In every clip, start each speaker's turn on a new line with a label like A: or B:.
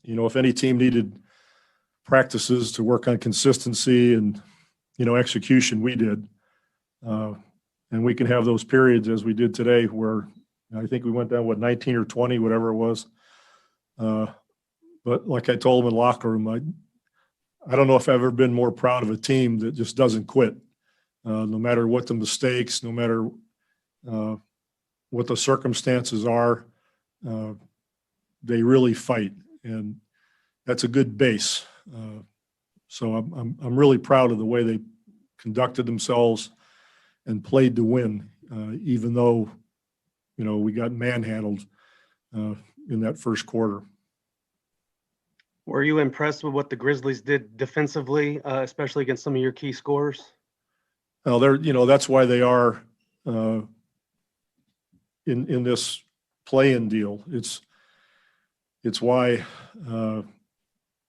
A: if any team needed practices to work on consistency and, execution, we did. And we can have those periods as we did today where I think we went down, 19 or 20, whatever it was. But like I told them in the locker room, I don't know if I've ever been more proud of a team that just doesn't quit. No matter what the mistakes, no matter what the circumstances are, they really fight, and that's a good base. So I'm really proud of the way they conducted themselves and played to win, even though we got manhandled in that first quarter.
B: Were you impressed with what the Grizzlies did defensively, especially against some of your key scorers?
A: Well, that's why they are in this play-in deal. It's why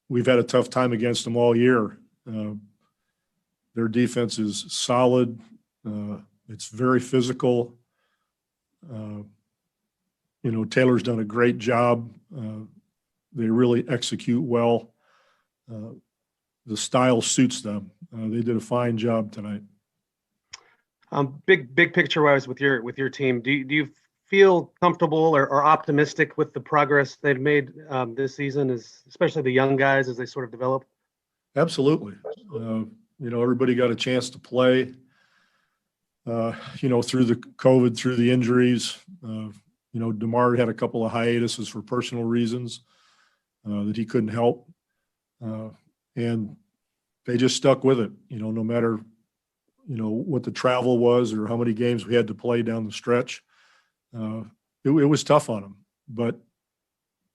A: we've had a tough time against them all year. Their defense is solid. It's very physical. Taylor's done a great job. They really execute well. The style suits them. They did a fine job tonight.
B: Big picture wise with your team, do you feel comfortable or optimistic with the progress they've made this season, especially the young guys as they sort of develop?
A: Absolutely. Everybody got a chance to play. Through the COVID, through the injuries. DeMar had a couple of hiatuses for personal reasons that he couldn't help, and they just stuck with it. No matter what the travel was or how many games we had to play down the stretch. It was tough on them, but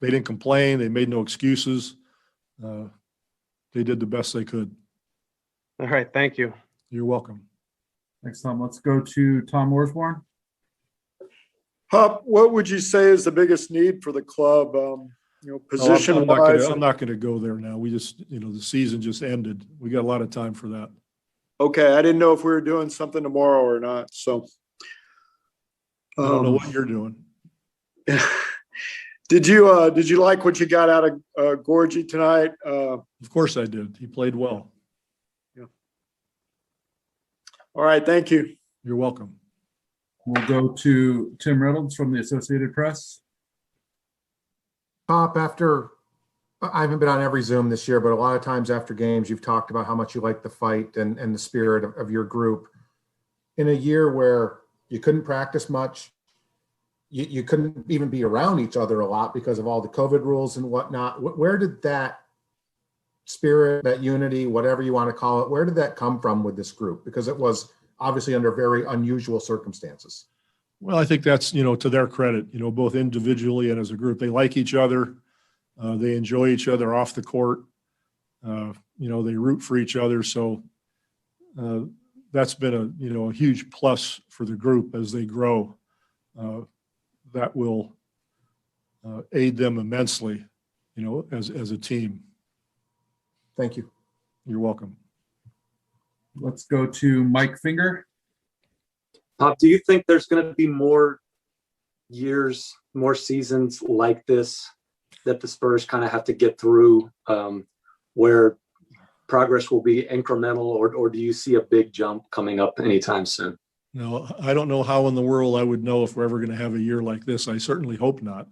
A: they didn't complain. They made no excuses. They did the best they could.
B: All right. Thank you.
A: You're welcome.
C: Thanks, Tom. Let's go to Tom Worsborn.
D: Hup, what would you say is the biggest need for the club? Position-wise?
A: I'm not going to go there now. We just, the season just ended. We got a lot of time for that.
D: Okay, I didn't know if we were doing something tomorrow or not. So
A: I don't know what you're doing.
D: Did you like what you got out of Gorgie tonight?
A: Of course I did. He played well.
D: Yeah. All right, thank you.
A: You're welcome.
C: We'll go to Tim Reynolds from the Associated Press.
E: Pop, I haven't been on every Zoom this year, but a lot of times after games, you've talked about how much you like the fight and the spirit of your group. In a year where you couldn't practice much, you couldn't even be around each other a lot because of all the COVID rules and whatnot. Where did that spirit, that unity, whatever you want to call it, where did that come from with this group? Because it was obviously under very unusual circumstances.
A: Well, I think that's, to their credit, both individually and as a group. They like each other. They enjoy each other off the court. They root for each other. So that's been a huge plus for the group as they grow. That will aid them immensely, as a team.
E: Thank you.
A: You're welcome.
C: Let's go to Mike Finger.
F: Pop, do you think there's going to be more years, more seasons like this that the Spurs kind of have to get through, where progress will be incremental, or do you see a big jump coming up anytime soon?
A: No, I don't know how in the world I would know if we're ever going to have a year like this. I certainly hope not.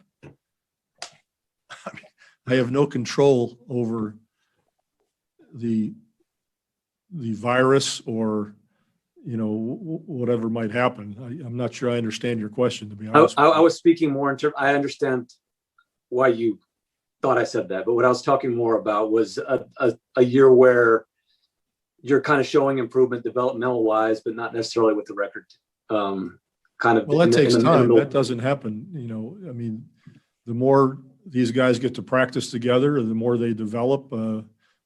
A: I have no control over the virus or, whatever might happen. I'm not sure I understand your question, to be honest.
F: I was speaking more in terms, I understand why you thought I said that, but what I was talking more about was a year where you're kind of showing improvement developmental wise, but not necessarily with the record. Well,
A: that takes time. That doesn't happen. The more these guys get to practice together, the more they develop,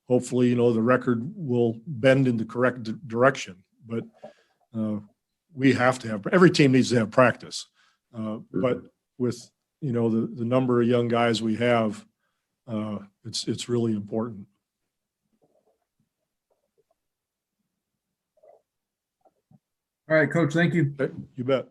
A: hopefully, the record will bend in the correct direction. But we have to have, every team needs to have practice. But with, the number of young guys we have, it's really important.
C: All right, Coach, thank you.
A: You bet.